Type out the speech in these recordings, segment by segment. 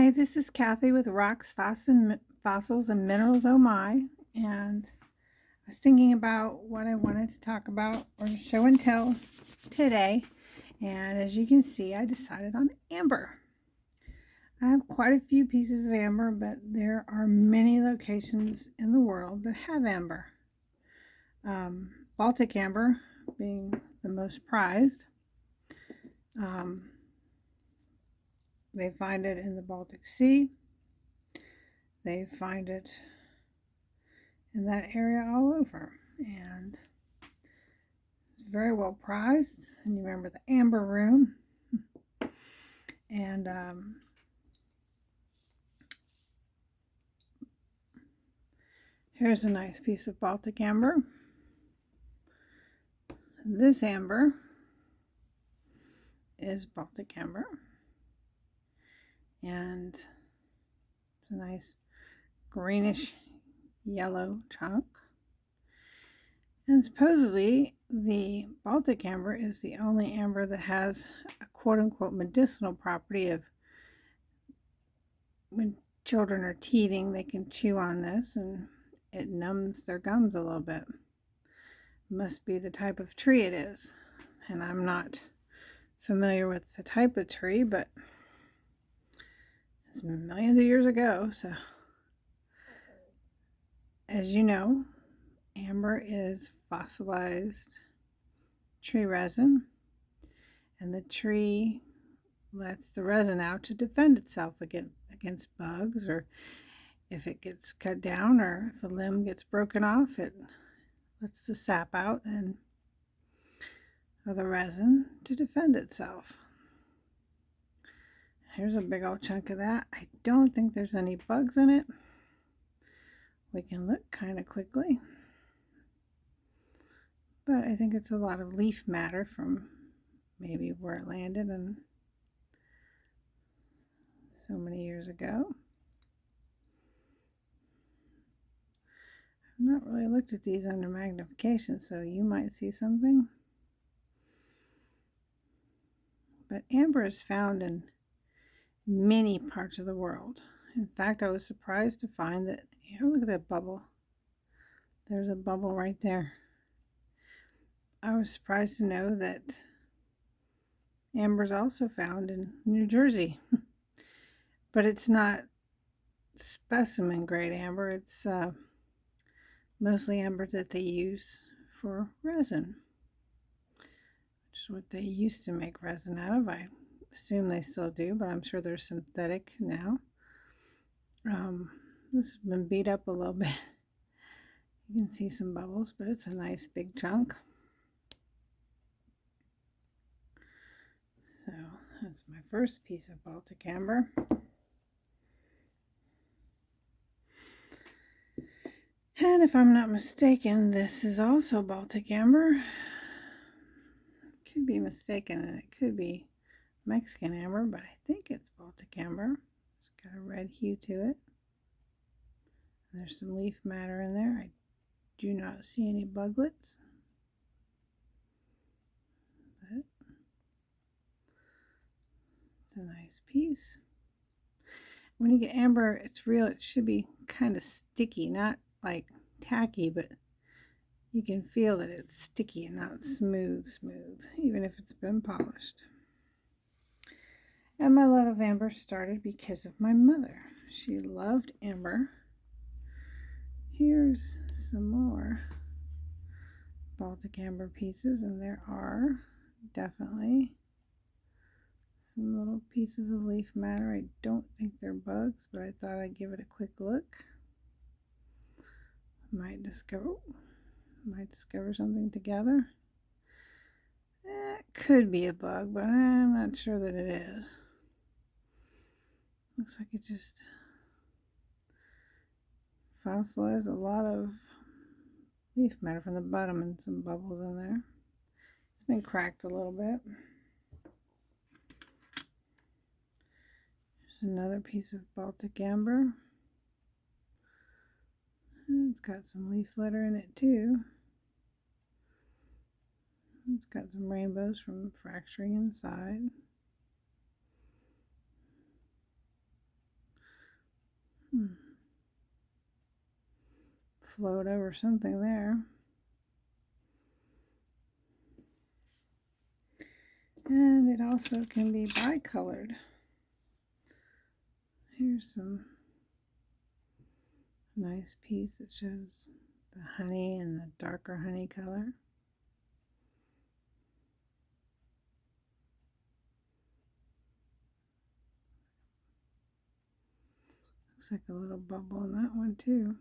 Hi, this is Kathy with Rocks, Fossils, and Minerals Oh My, and I was thinking about what I wanted to talk about or show and tell today, and as you can see, I decided on amber. I have quite a few pieces of amber, but there are many locations in the world that have amber. Baltic amber being the most prized. Um, they find it in the Baltic Sea. They find it in that area all over, and it's very well prized. And you remember the amber room, and here's a nice piece of Baltic amber. This amber is Baltic amber, and it's a nice greenish yellow chunk. And supposedly the Baltic amber is the only amber that has a quote-unquote medicinal property of when children are teething, they can chew on this and it numbs their gums a little bit. Must be the type of tree it is. And I'm not familiar with the type of tree, but it's millions of years ago. So, as you know, amber is fossilized tree resin, and the tree lets the resin out to defend itself against bugs, or if it gets cut down, or if a limb gets broken off, it lets the sap out and of the resin to defend itself. Here's a big old chunk of that. I don't think there's any bugs in it. We can look kind of quickly, but I think it's a lot of leaf matter from maybe where it landed and so many years ago. I've not really looked at these under magnification, so you might see something. But amber is found in many parts of the world. In fact, I was surprised to find that, look at that bubble. There's a bubble right there. I was surprised to know that amber is also found in New Jersey. But it's not specimen grade amber. It's mostly amber that they use for resin, which is what they used to make resin out of. I assume they still do, but I'm sure they're synthetic now. This has been beat up a little bit. You can see some bubbles, but it's a nice big chunk. So that's my first piece of Baltic amber. And if I'm not mistaken, this is also Baltic amber. Could be mistaken, and it could be Mexican amber, but I think it's Baltic amber. It's got a red hue to it. There's some leaf matter in there. I do not see any buglets, but it's a nice piece. When you get amber, it's real. It should be kind of sticky, not like tacky, but you can feel that it's sticky and not smooth, even if it's been polished. And my love of amber started because of my mother. She loved amber. Here's some more Baltic amber pieces, and there are definitely some little pieces of leaf matter. I don't think they're bugs, but I thought I'd give it a quick look. Might discover something together. It could be a bug, but I'm not sure that it is. Looks like it just fossilized a lot of leaf matter from the bottom and some bubbles in there. It's been cracked a little bit. There's another piece of Baltic amber. It's got some leaf litter in it too. It's got some rainbows from fracturing inside. float over something there. And it also can be bicolored. Here's some nice piece that shows the honey and the darker honey color. Looks like a little bubble in that one too.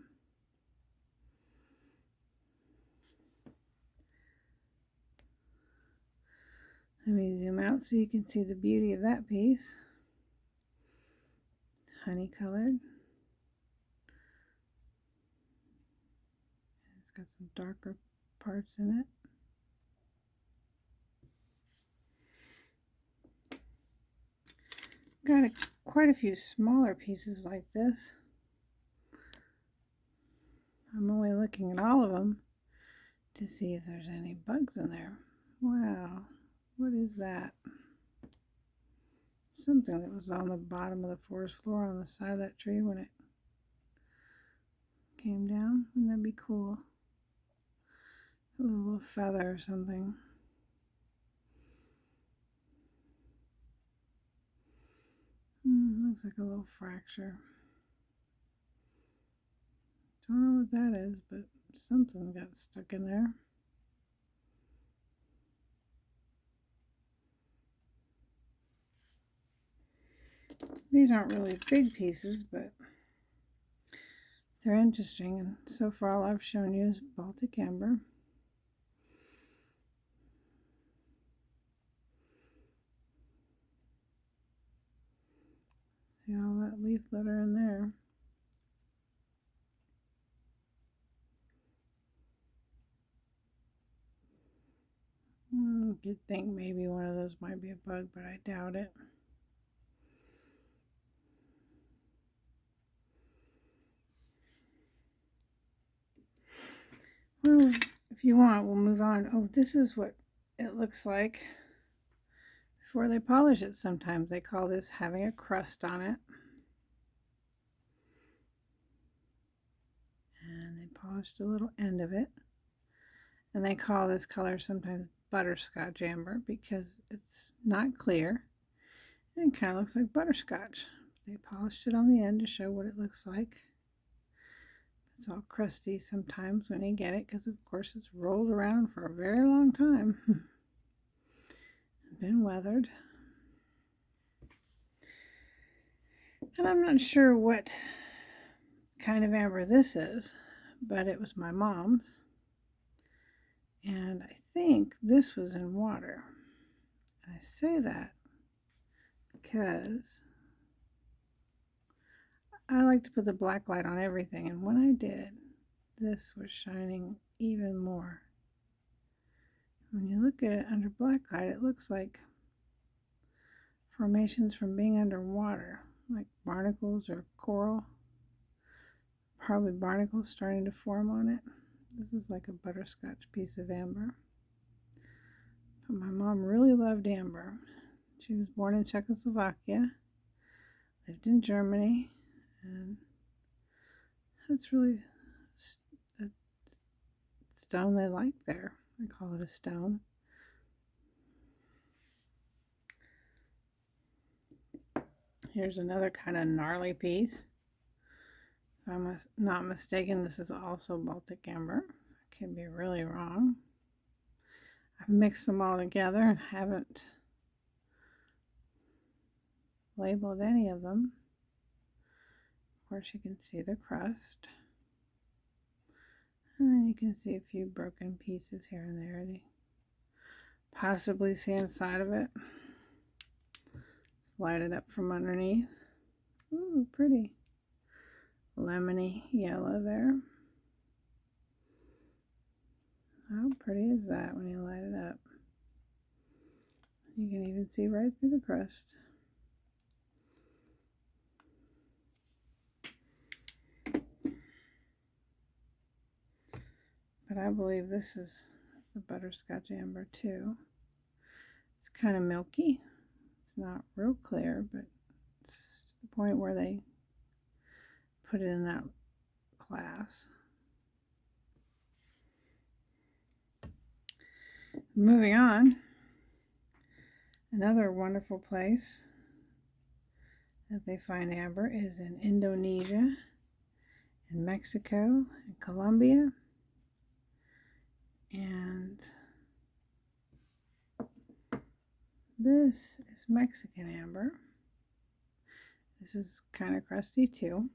Let me zoom out so you can see the beauty of that piece. It's honey colored. It's got some darker parts in it. Got quite a few smaller pieces like this. I'm only looking at all of them to see if there's any bugs in there. Wow, what is that? Something that was on the bottom of the forest floor on the side of that tree when it came down. Wouldn't that be cool? It was a little feather or something. Looks like a little fracture. Don't know what that is, but something got stuck in there. These aren't really big pieces, but they're interesting, and so far all I've shown you is Baltic amber. See all that leaf litter in there. You'd think maybe one of those might be a bug, but I doubt it. Well, if you want, we'll move on. Oh, this is what it looks like before they polish it. Sometimes they call this having a crust on it. And they polished a little end of it. And they call this color sometimes butterscotch amber because it's not clear. And it kind of looks like butterscotch. They polished it on the end to show what it looks like. It's all crusty sometimes when you get it because of course it's rolled around for a very long time. Been weathered. And I'm not sure what kind of amber this is, but it was my mom's. And I think this was in water. And I say that because I like to put the black light on everything, and when I did, this was shining even more. When you look at it under black light, it looks like formations from being underwater, like barnacles or coral. Probably barnacles starting to form on it. This is like a butterscotch piece of amber. But my mom really loved amber. She was born in Czechoslovakia, lived in Germany, and that's really a stone they like there. I call it a stone. Here's another kind of gnarly piece. If I'm not mistaken, this is also Baltic amber. I could be really wrong. I've mixed them all together and haven't labeled any of them. Of course, you can see the crust. And then you can see a few broken pieces here and there. You possibly see inside of it. Light it up from underneath. Ooh, pretty lemony yellow there. How pretty is that when you light it up? You can even see right through the crust. But I believe this is the butterscotch amber too. It's kind of milky. It's not real clear, but it's to the point where they put it in that class. Moving on, another wonderful place that they find amber is in Indonesia, in Mexico, and Colombia, and this is Mexican amber. This is kind of crusty too,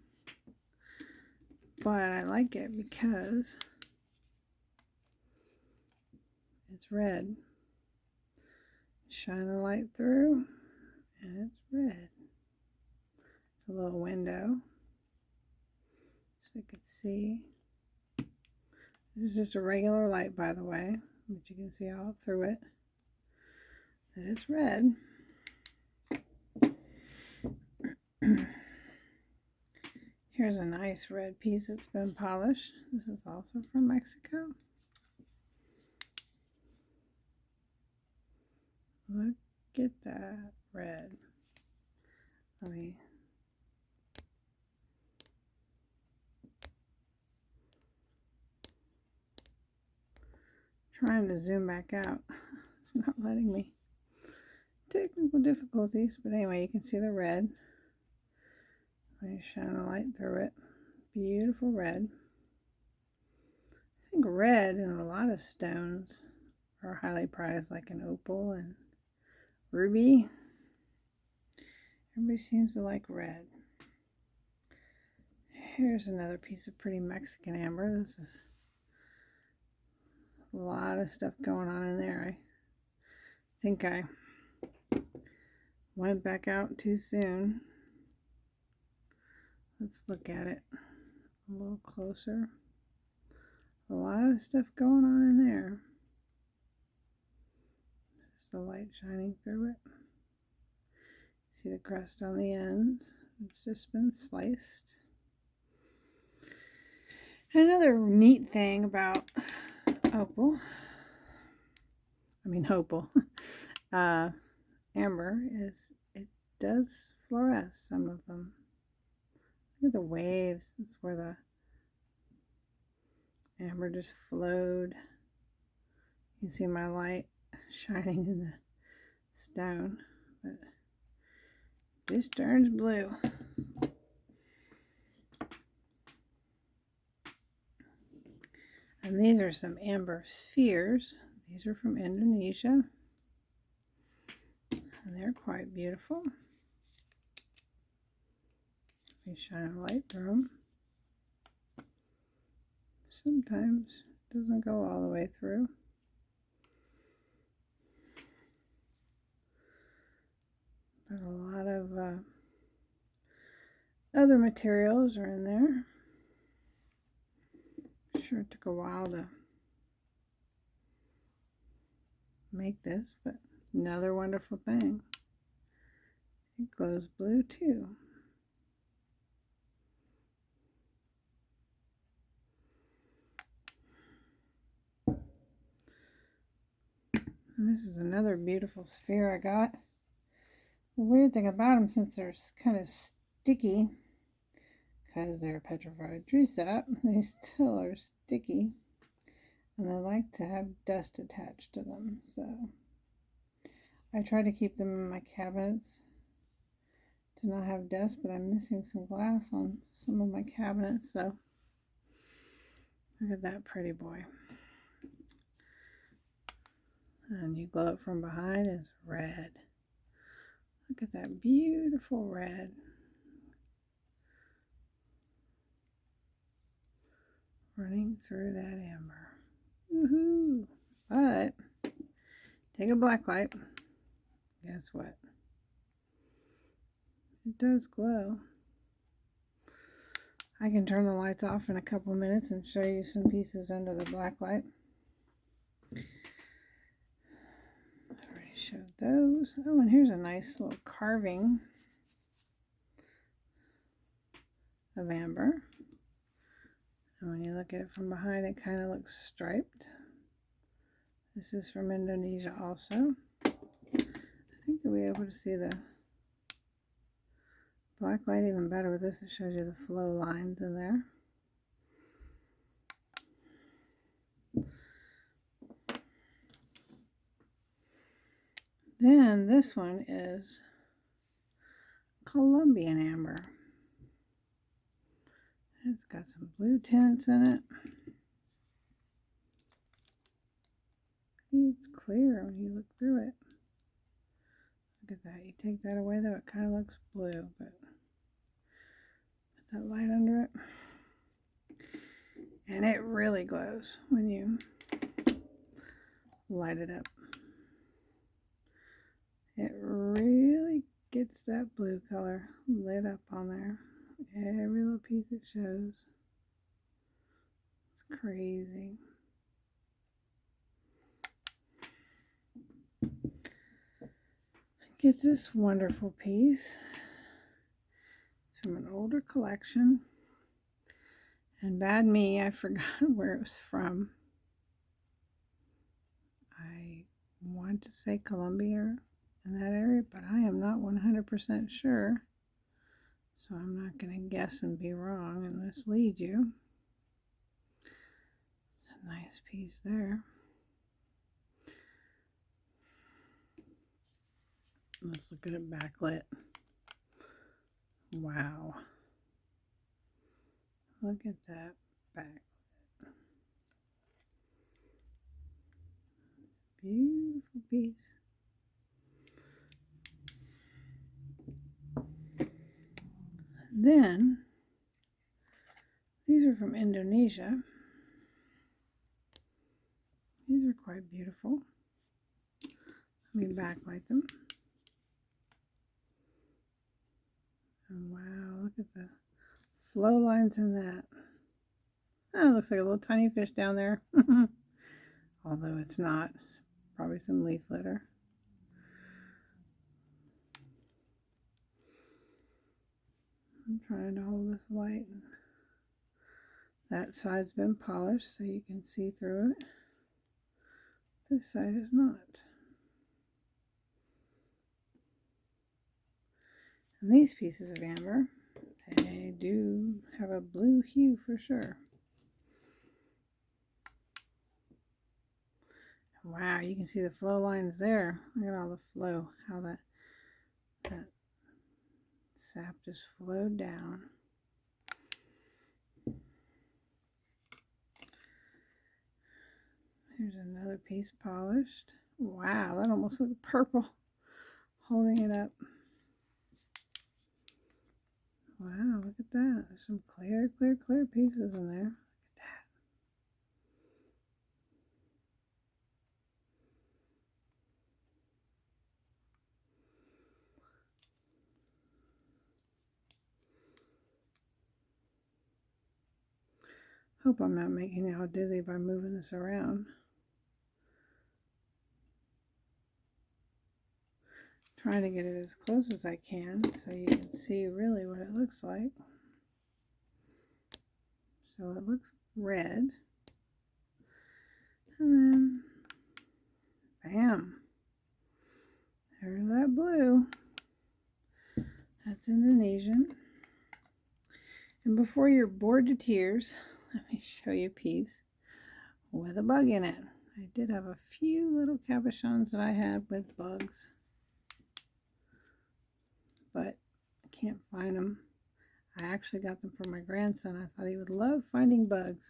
but I like it because it's red. Shine the light through and it's red. A little window so you can see. This is just a regular light, by the way, but you can see all through it that it's red. Here's a nice red piece that's been polished. This is also from Mexico. Look at that red. Let me trying to zoom back out. It's not letting me. Technical difficulties, but anyway, you can see the red. Let me shine a light through it. Beautiful red. I think red in a lot of stones are highly prized, like an opal and ruby. Everybody seems to like red. Here's another piece of pretty Mexican amber. This is a lot of stuff going on in there. I think I went back out too soon. Let's look at it a little closer. A lot of stuff going on in there. There's the light shining through it. See the crust on the ends. It's just been sliced. Another neat thing about opal, amber, is it does fluoresce, some of them. Look at the waves. That's where the amber just flowed. You can see my light shining in the stone, but this turns blue. And these are some amber spheres. These are from Indonesia, and they're quite beautiful. We shine a light through them. Sometimes it doesn't go all the way through. But a lot of other materials are in there. Sure, it took a while to make this, but another wonderful thing. It glows blue too. And this is another beautiful sphere I got. The weird thing about them, since they're kind of sticky, because they're petrified tree sap, they still are sticky, and they like to have dust attached to them. So I try to keep them in my cabinets to not have dust, but I'm missing some glass on some of my cabinets. So look at that pretty boy. And you glow it from behind, it's red. Look at that beautiful red. Running through that amber. Woohoo! But take a black light. Guess what? It does glow. I can turn the lights off in a couple minutes and show you some pieces under the black light. I already showed those. Oh, and here's a nice little carving of amber. And when you look at it from behind, it kind of looks striped. This is from Indonesia also. I think you'll be able to see the black light even better with this. It shows you the flow lines in there. Then this one is Colombian amber. It's got some blue tints in it. It's clear when you look through it. Look at that. You take that away though, it kind of looks blue, but put that light under it. And it really glows when you light it up. It really gets that blue color lit up on there. Every little piece it shows. It's crazy. Get this wonderful piece. It's from an older collection. And bad me, I forgot where it was from. I want to say Colombia in that area, but I am not 100% sure. So I'm not going to guess and be wrong and mislead you. It's a nice piece there. Let's look at it backlit. Wow. Look at that backlit. It's a beautiful piece. Then, these are from Indonesia. These are quite beautiful. Let me backlight them. And wow, look at the flow lines in that. Oh, it looks like a little tiny fish down there. Although it's not. It's probably some leaf litter. I'm trying to hold this light. That side's been polished so you can see through it. This side is not. And these pieces of amber, they do have a blue hue for sure. Wow, you can see the flow lines there. Look at all the flow, how that sap just flowed down. Here's another piece polished. Wow, that almost looks purple. Holding it up. Wow, look at that. There's some clear pieces in there. Look at that. Hope I'm not making you all dizzy by moving this around. Trying to get it as close as I can so you can see really what it looks like. So it looks red. And then, bam. There's that blue. That's Indonesian. And before you're bored to tears, let me show you a piece with a bug in it. I did have a few little cabochons that I had with bugs, but I can't find them. I actually got them for my grandson. I thought he would love finding bugs.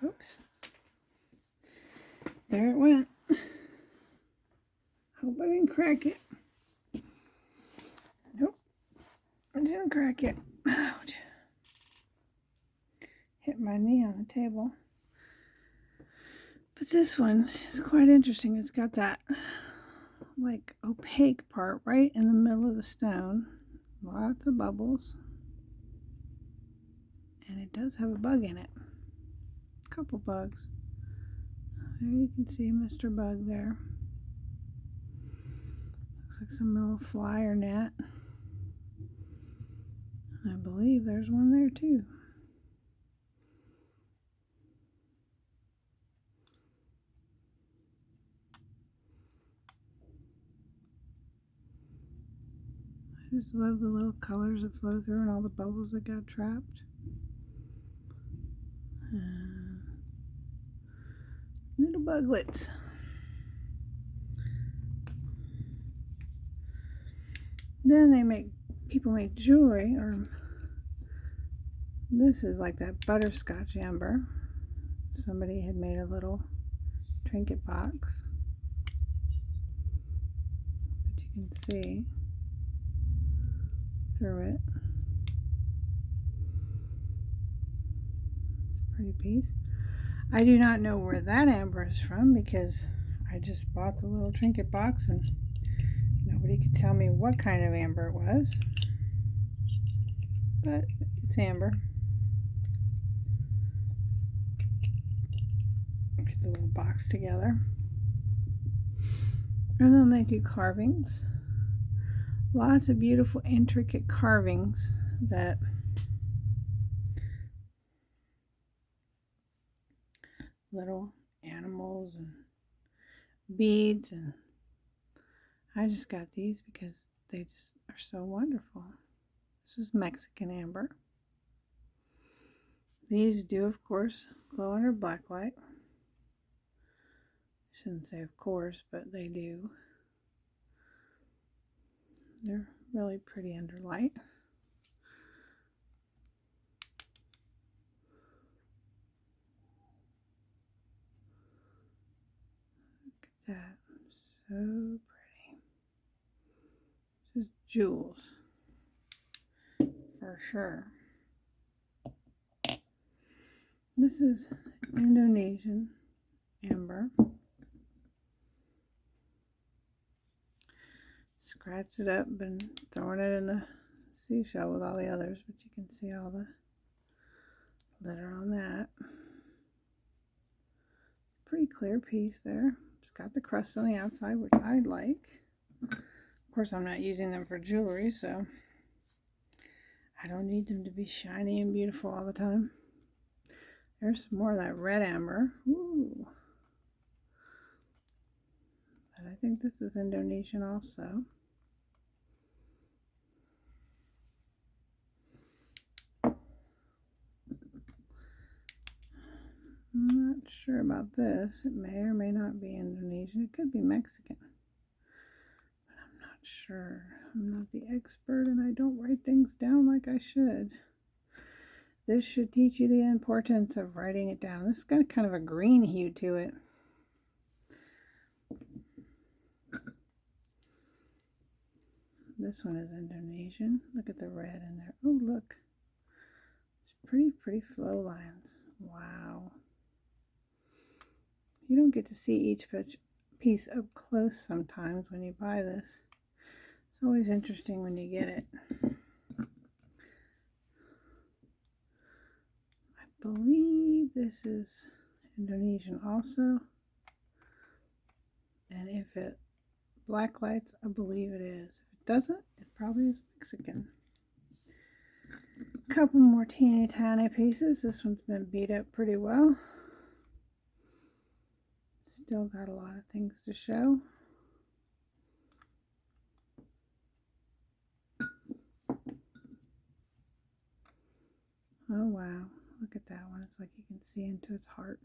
Oops. There it went. Hope I didn't crack it. Nope. I didn't crack it. Ouch. Hit my knee on the table. But this one is quite interesting. It's got that like opaque part right in the middle of the stone. Lots of bubbles. And it does have a bug in it. A couple bugs. There you can see Mr. Bug there. Looks like some little fly or gnat. And I believe there's one there too. I just love the little colors that flow through and all the bubbles that got trapped. Little buglets. Then people make jewelry, or this is like that butterscotch amber. Somebody had made a little trinket box, but you can see through it. It's a pretty piece. I do not know where that amber is from because I just bought the little trinket box and nobody could tell me what kind of amber it was, but it's amber. Get the little box together. And then they do carvings. Lots of beautiful, intricate carvings that little animals and beads, and I just got these because they just are so wonderful. This is Mexican amber. These do, of course, glow under black light. Shouldn't say of course, but they do. They're really pretty under light. Look at that. So pretty. Just jewels. For sure. This is Indonesian amber. Scratched it up and throwing it in the seashell with all the others, but you can see all the glitter on that. Pretty clear piece there. It's got the crust on the outside, which I like. Of course, I'm not using them for jewelry, so I don't need them to be shiny and beautiful all the time. There's some more of that red amber. Ooh. But I think this is Indonesian also. I'm not sure about this. It may or may not be Indonesian. It could be Mexican. But I'm not sure. I'm not the expert and I don't write things down like I should. This should teach you the importance of writing it down. This has got kind of a green hue to it. This one is Indonesian. Look at the red in there. Oh, look. It's pretty flow lines. Wow. You don't get to see each piece up close sometimes when you buy this. It's always interesting when you get it. I believe this is Indonesian also. And if it black lights, I believe it is. If it doesn't, it probably is Mexican. A couple more teeny tiny pieces. This one's been beat up pretty well. Still got a lot of things to show. Oh wow, look at that one. It's like you can see into its heart.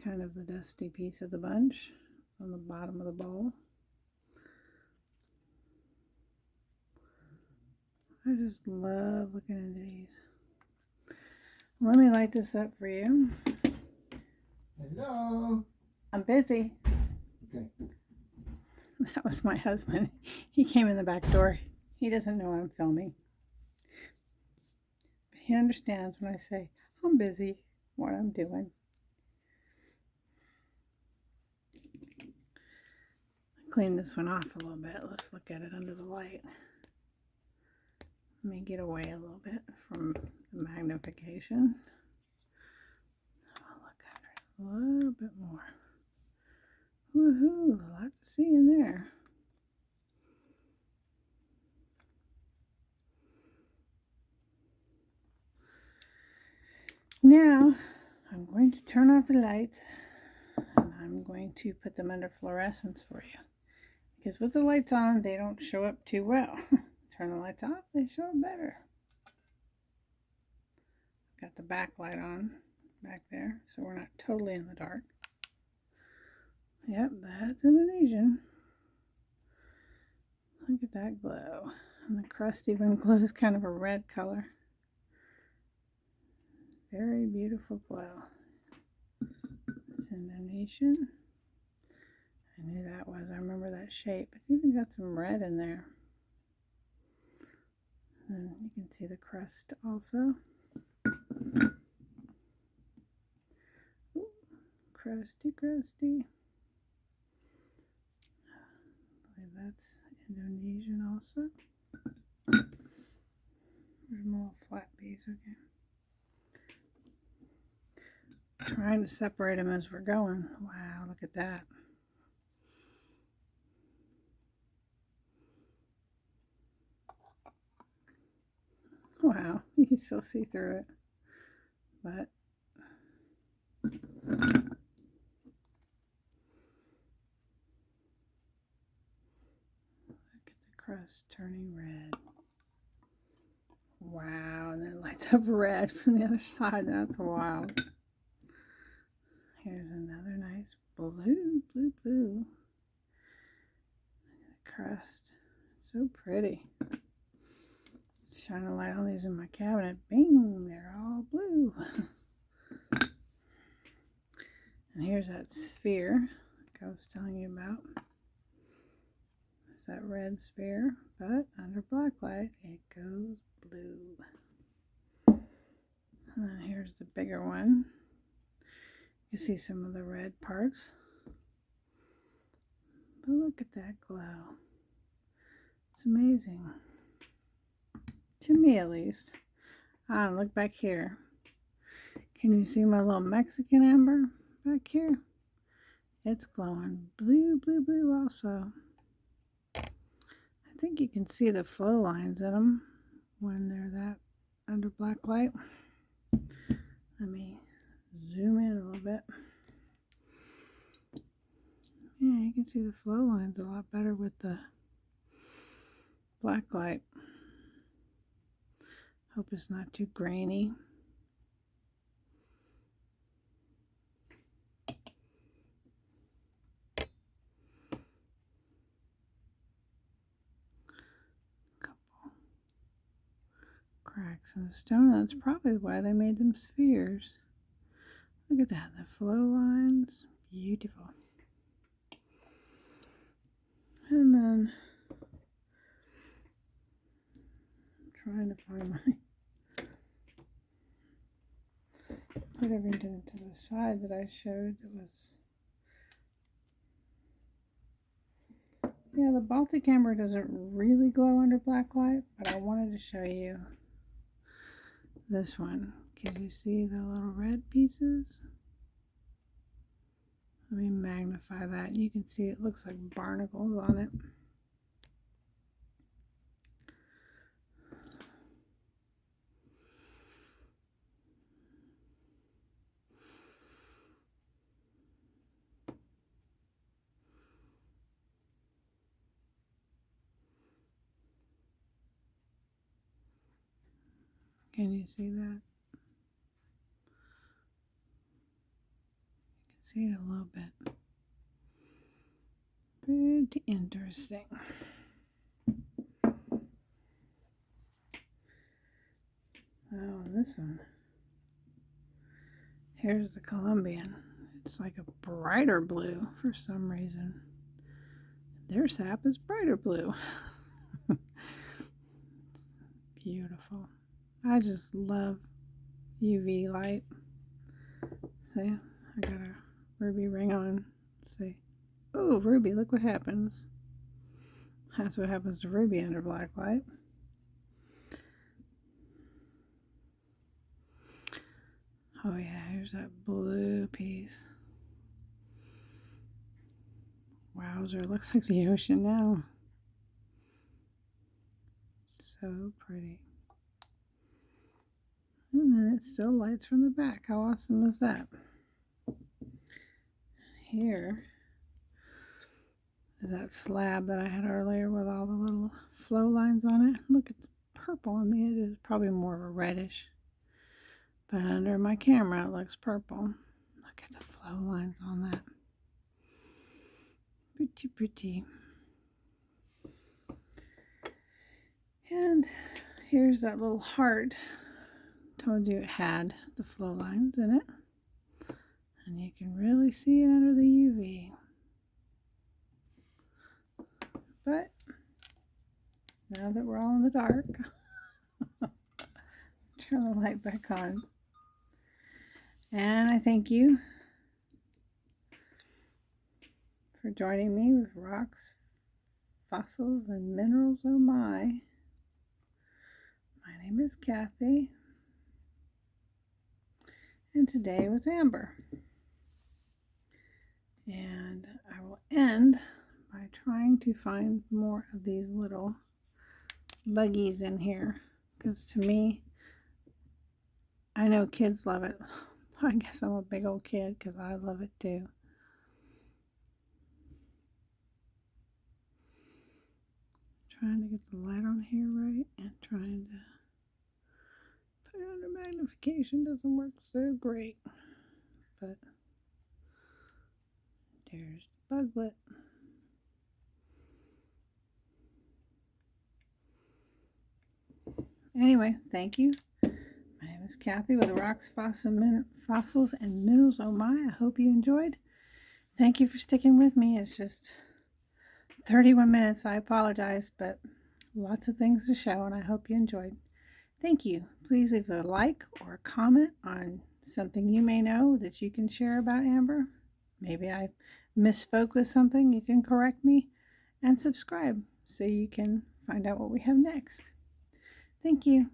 Kind of the dusty piece of the bunch on the bottom of the bowl. I just love looking into these. Let me light this up for you. Hello. I'm busy. Okay. That was my husband. He came in the back door. He doesn't know I'm filming. But he understands when I say I'm busy, what I'm doing. Clean this one off a little bit. Let's look at it under the light. Let me get away a little bit from the magnification. I'll look at it a little bit more. Woohoo! A lot to see in there. Now, I'm going to turn off the lights and I'm going to put them under fluorescence for you. Because with the lights on, they don't show up too well. Turn the lights off, they show up better. Got the backlight on back there, so we're not totally in the dark. Yep, that's Indonesian. Look at that glow. And the crust even glows kind of a red color. Very beautiful glow. It's Indonesian. I knew that was. I remember that shape. It's even got some red in there. And you can see the crust also. Ooh, crusty, crusty. I believe that's Indonesian also. There's more flat piece, okay. Trying to separate them as we're going. Wow, look at that. Wow, you can still see through it. But look at the crust turning red. Wow, and then it lights up red from the other side. That's wild. Here's another nice blue, blue, blue. The crust. So pretty. Shine a light on these in my cabinet. Bing! They're all blue. And here's that sphere like I was telling you about. It's that red sphere, but under black light it goes blue. And then here's the bigger one. You see some of the red parts. But look at that glow. It's amazing. To me at least. Look back here. Can you see my little Mexican amber back here? It's glowing blue, blue, blue also. I think you can see the flow lines in them when they're that under black light. Let me zoom in a little bit. Yeah, you can see the flow lines a lot better with the black light. Hope it's not too grainy. Couple cracks in the stone. That's probably why they made them spheres. Look at that, the flow lines. Beautiful. And then I'm trying to find my put everything to the side that I showed. It was, yeah, the Baltic amber doesn't really glow under black light, but I wanted to show you this one. Can you see the little red pieces? Let me magnify that. You can see it looks like barnacles on it. Can you see that? You can see it a little bit. Pretty interesting. Oh, and this one. Here's the Colombian. It's like a brighter blue for some reason. Their sap is brighter blue. It's beautiful. I just love UV light. See, I got a ruby ring on. Let's see. Oh, ruby, look what happens. That's what happens to ruby under black light. Oh yeah, here's that blue piece. Wowzer, looks like the ocean now. So pretty. And then it still lights from the back. How awesome is that? Here is that slab that I had earlier with all the little flow lines on it. Look at the purple on the edges. Probably more of a reddish. But under my camera it looks purple. Look at the flow lines on that. Pretty, pretty. And here's that little heart. Told you it had the flow lines in it. And you can really see it under the UV. But now that we're all in the dark, turn the light back on. And I thank you for joining me with Rocks, Fossils, and Minerals Oh My. My name is Kathy. And today was Amber. And I will end by trying to find more of these little buggies in here, because to me, I know kids love it. I guess I'm a big old kid because I love it too. Trying to get the light on here right, and trying to put it under magnification doesn't work so great. But there's the buglet. Anyway, thank you. My name is Kathy with Rocks, Fossils, and Minerals Oh My. I hope you enjoyed. Thank you for sticking with me. It's just 31 minutes. I apologize, but lots of things to show, and I hope you enjoyed. Thank you. Please leave a like or a comment on something you may know that you can share about Amber. Maybe I misspoke with something. You can correct me, and subscribe so you can find out what we have next. Thank you.